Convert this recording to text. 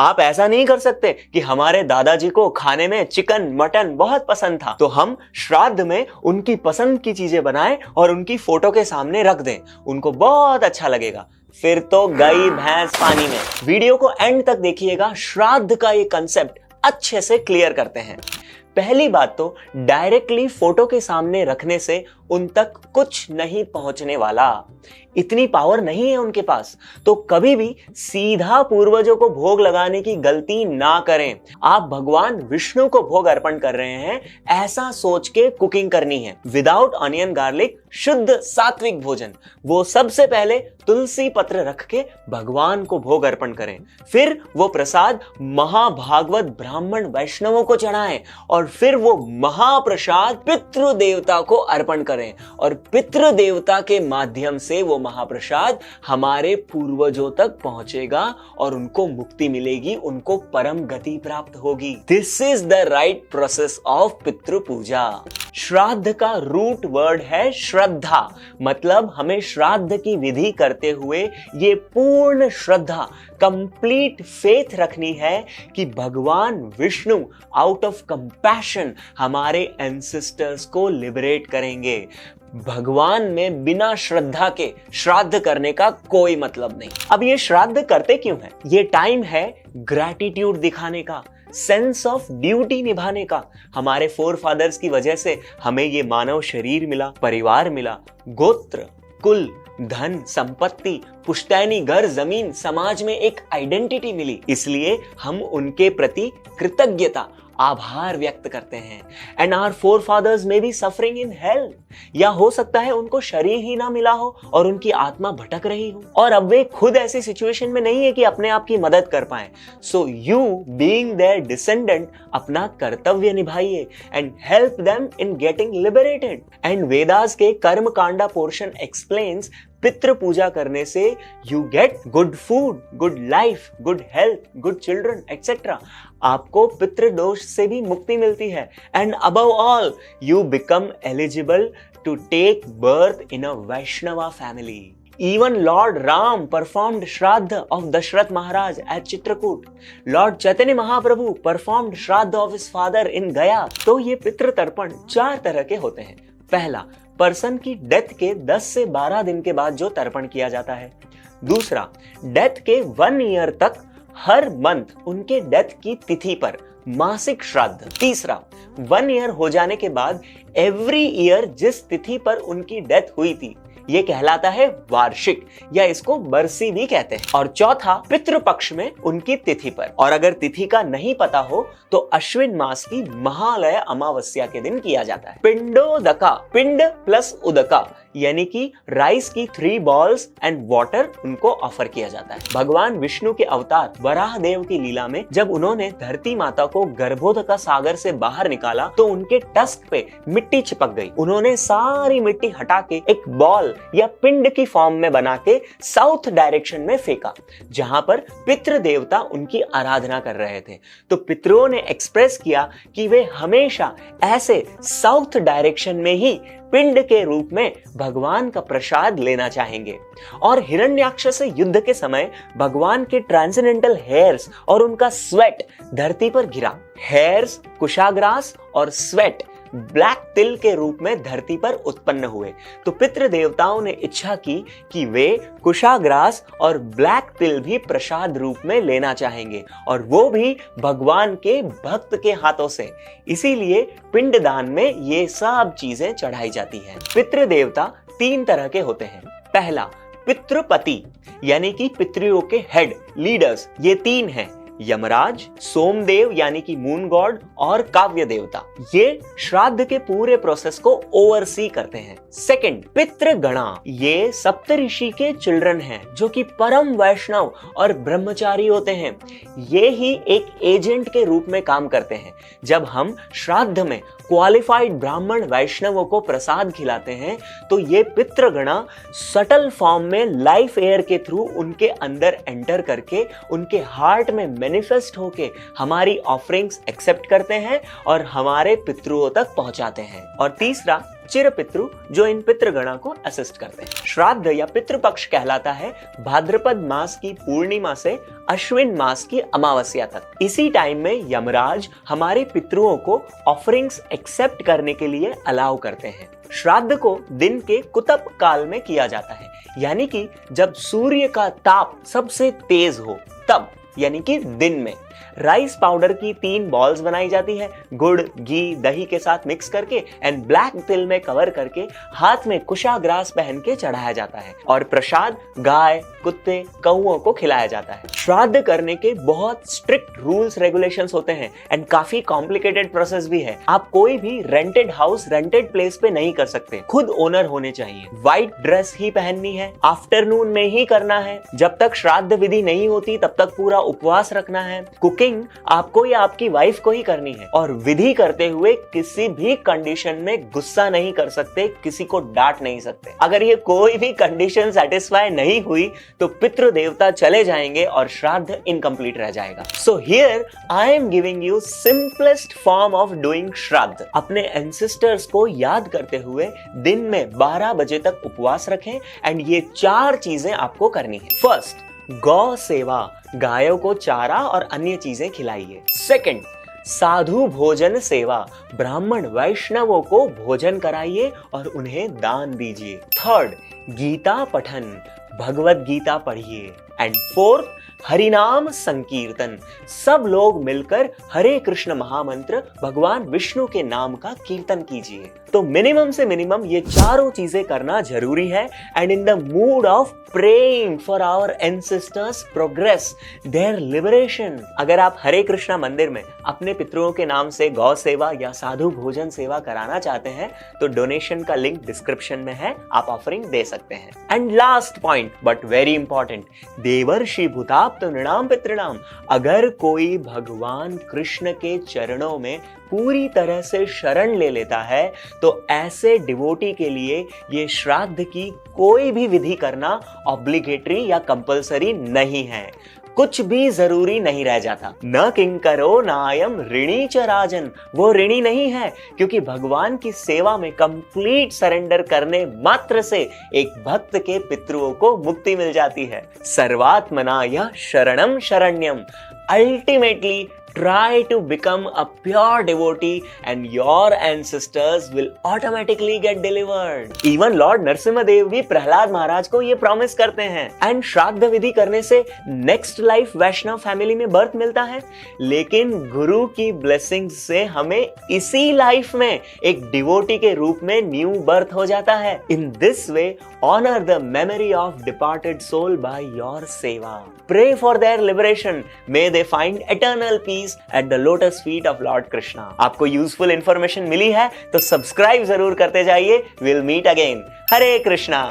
आप ऐसा नहीं कर सकते कि हमारे दादाजी को खाने में चिकन मटन बहुत पसंद था तो हम श्राद्ध में उनकी पसंद की चीजें बनाएं और उनकी फोटो के सामने रख दें, उनको बहुत अच्छा लगेगा। फिर तो गई भैंस पानी में। वीडियो को एंड तक देखिएगा, श्राद्ध का ये कंसेप्ट अच्छे से क्लियर करते हैं। पहली बात तो डायरेक्टली फोटो के सामने रखने से उन तक कुछ नहीं पहुंचने वाला, इतनी पावर नहीं है उनके पास। तो कभी भी सीधा पूर्वजों को भोग लगाने की गलती ना करें। आप भगवान विष्णु को भोग अर्पण कर रहे हैं ऐसा सोच के कुकिंग करनी है। विदाउट ऑनियन गार्लिक, शुद्ध सात्विक भोजन। वो सबसे पहले तुलसी पत्र रख के भगवान को भोग अर्पण करें, फिर वो प्रसाद महाभागवत ब्राह्मण वैष्णवों को चढ़ाएं और फिर वो महाप्रसाद पितृ देवता को अर्पण करें और पितृ देवता के माध्यम से वो महाप्रसाद हमारे पूर्वजों तक पहुंचेगा और उनको मुक्ति मिलेगी, उनको परम गति प्राप्त होगी। This is the right process of पितृ पूजा। श्राद्ध का रूट वर्ड है श्रद्धा, मतलब हमें श्राद्ध की विधि करते हुए ये पूर्ण श्रद्धा, कंप्लीट फेथ रखनी है कि भगवान विष्णु आउट ऑफ कंपैशन हमारे एंसेस्टर्स को लिबरेट करेंगे। भगवान में बिना श्रद्धा के श्राद्ध करने का कोई मतलब नहीं। अब ये श्राद्ध करते क्यों है? ये टाइम है ग्रैटिट्यूड दिखाने का, सेंस ऑफ ड्यूटी निभाने का। हमारे फोरफादर्स की वजह से हमें ये मानव शरीर मिला, परिवार मिला, गोत्र, कुल, धन, संपत्ति, पुश्तैनी घर, जमीन, समाज में एक आइडेंटिटी मिली। इसलिए हम उनके प्रति कृतज्ञता, आभार व्यक्त करते हैं। एंड आवर फोरफादर्स में बी सफरिंग इन हेल, या हो सकता है उनको शरीर ही ना मिला हो और उनकी आत्मा भटक रही हो और अब वे खुद ऐसी सिचुएशन में नहीं है कि अपने आप की मदद कर पाए। So you being their descendant अपना कर्तव्य निभाइए and help them in getting liberated. And Vedas के कर्म कांडा पोर्शन एक्सप्लेन्स पितृ पूजा करने से you get good food, good life, good health, good children etcetera. आपको पितृ दोष से भी मुक्ति मिलती है and above all you become eligible to take birth in a Vaishnava family. Even Lord Ram performed Shraddha of Dashrath Maharaj at Chitrakoot. Lord Chaitanya Mahaprabhu performed Shraddha of his father in Gaya. तो ये पितृ तर्पण 4 तरह के होते हैं। पहला, person की डेथ के 10 से 12 दिन के बाद जो तर्पण किया जाता है। दूसरा, डेथ के 1 ईयर तक हर मंथ उनके डेथ की तिथि पर मासिक श्राद्ध। तीसरा, 1 ईयर हो जाने के बाद एवरी ईयर जिस तिथि पर उनकी डेथ हुई थी ये कहलाता है वार्षिक, या इसको बरसी भी कहते हैं। और चौथा, पितृपक्ष में उनकी तिथि पर, और अगर तिथि का नहीं पता हो तो अश्विन मास की महालय अमावस्या के दिन किया जाता है। पिंडोदका, पिंड प्लस उदका, यानी कि राइस की 3 बॉल्स एंड वाटर उनको ऑफर किया जाता है। भगवान विष्णु के अवतार वराह देव की लीला में जब उन्होंने धरती माता को गर्भोदका सागर से बाहर निकाला तो उनके टस्क पे मिट्टी चिपक गई। उन्होंने सारी मिट्टी हटा के एक बॉल या पिंड की फॉर्म में बना के साउथ डायरेक्शन में फेंका, जहां पर पितृ देवता उनकी आराधना कर रहे थे। तो पितरों ने एक्सप्रेस किया कि वे हमेशा ऐसे साउथ डायरेक्शन में ही पिंड के रूप में भगवान का प्रसाद लेना चाहेंगे। और हिरण्याक्ष से युद्ध के समय भगवान के ट्रांसेंडेंटल हेयर्स और उनका स्वेट धरती पर गिरा। हेयर्स कुशाग्रास और स्वेट ब्लैक तिल के रूप में धरती पर उत्पन्न हुए। तो पितृ देवताओं ने इच्छा की कि वे कुशाग्रास और ब्लैक तिल भी प्रसाद रूप में लेना चाहेंगे, और वो भी भगवान के भक्त के हाथों से। इसीलिए पिंडदान में ये सब चीजें चढ़ाई जाती हैं। पितृ देवता 3 तरह के होते हैं। पहला, पितृपति, यानी कि पितृओं के हेड, लीडर्स। ये 3 हैं, यमराज, सोमदेव यानी कि मून गॉड, और काव्य देवता। ये श्राद्ध के पूरे प्रोसेस को ओवरसी करते हैं। सेकंड, पितृगणा। ये सप्तऋषि के चिल्ड्रन हैं जो कि परम वैष्णव और ब्रह्मचारी होते हैं। ये ही एक एजेंट के रूप में काम करते हैं। जब हम श्राद्ध में क्वालिफाइड ब्राह्मण वैष्णवों को प्रसाद खिलाते हैं तो ये पितृगणा सटल फॉर्म में लाइफ एयर के थ्रू उनके अंदर एंटर करके उनके हार्ट में मैनिफेस्ट होके हमारी ऑफरिंग्स एक्सेप्ट करते हैं और हमारे पितरों तक पहुंचाते हैं। और तीसरा, चिर पितृ जो इन पितृगणा को असिस्ट करते हैं। श्राद्ध या पितृपक्ष कहलाता है भाद्रपद मास की पूर्णिमा से अश्विन मास की अमावस्या तक। इसी टाइम में यमराज हमारे पितरों को ऑफरिंग्स एक्सेप्ट करने के लिए अलाउ करते हैं। श्राद्ध को दिन के कुतप काल में किया जाता है, यानी कि जब सूर्य का ताप सबसे तेज हो तब, यानी कि दिन में। राइस पाउडर की 3 बॉल्स बनाई जाती है, गुड़, घी, दही के साथ मिक्स करके एंड ब्लैक तिल में कवर करके हाथ में कुशाग्रास पहन के चढ़ाया जाता है और प्रसाद गाय, कुत्ते, कौओं को खिलाया जाता है। श्राद्ध करने के बहुत स्ट्रिक्ट रूल्स रेगुलेशंस होते हैं एंड काफी कॉम्प्लिकेटेड प्रोसेस भी है। आप कोई भी रेंटेड हाउस, रेंटेड प्लेस पे नहीं कर सकते, खुद ओनर होने चाहिए। व्हाइट ड्रेस ही पहननी है, आफ्टरनून में ही करना है, जब तक श्राद्ध विधि नहीं होती तब तक पूरा उपवास रखना है। कुकिंग आपको या आपकी वाइफ को ही करनी है और विधि करते हुए किसी भी कंडीशन में गुस्सा नहीं कर सकते, किसी को डांट नहीं सकते। अगर ये कोई भी कंडीशन सेटिस्फाई नहीं हुई तो पितृ देवता चले जाएंगे और श्राद्ध इनकम्प्लीट रह जाएगा। So here I am giving you simplest form of doing श्राद्ध। अपने एंसेस्टर्स को याद करते हुए दिन में 12 बजे तक उपवास रखें एंड ये 4 चीजें आपको करनी है। फर्स्ट, गौ सेवा, गायों को चारा और अन्य चीजें खिलाइए। सेकंड, साधु भोजन सेवा, ब्राह्मण वैष्णवों को भोजन कराइए और उन्हें दान दीजिए। थर्ड, गीता पठन, भगवत गीता पढ़िए। एंड फोर्थ, हरिनाम संकीर्तन, सब लोग मिलकर हरे कृष्ण महामंत्र भगवान विष्णु के नाम का कीर्तन कीजिए। तो मिनिमम से मिनिमम ये 4 चीजें करना जरूरी है and in the mood of praying for our ancestors progress, their liberation. अगर आप हरे कृष्णा मंदिर में अपने पितरों के नाम से गौ सेवा या साधु भोजन सेवा कराना चाहते हैं तो डोनेशन का लिंक डिस्क्रिप्शन में है, आप ऑफरिंग दे सकते हैं। And last point but very important, देवर्षि भूताप्त नृणाम पितृणाम। अगर कोई भगवान कृष्ण के चरणों में पूरी तरह से शरण ले लेता है तो ऐसे डिवोटी के लिए ये श्राद्ध की कोई भी विधि करना ऑब्लिगेटरी या कंपलसरी नहीं है। कुछ भी जरूरी नहीं रह जाता। न किंकरो नायम ऋणी च राजन, वो ऋणी नहीं है क्योंकि भगवान की सेवा में कंप्लीट सरेंडर करने मात्र से एक भक्त के पितरों को मुक्ति मिल जाती है। सर्वात्मना यह शरणम शरण्यम। Ultimately try to become a pure devotee and your ancestors will automatically get delivered. Even Lord Narasimha Dev भी प्रहलाद महाराज को ये प्रॉमिस करते हैं। एंड श्राद्ध विधि करने से नेक्स्ट लाइफ वैष्णव फैमिली में बर्थ मिलता है, लेकिन गुरु की ब्लेसिंग से हमें इसी लाइफ में एक डिवोटी के रूप में न्यू बर्थ हो जाता है। In this way honor the memory of departed soul by your seva. Pray for their liberation. May they find eternal peace at the lotus feet of Lord Krishna. आपको useful information मिली है तो subscribe जरूर करते जाइए। We'll meet again. हरे कृष्णा।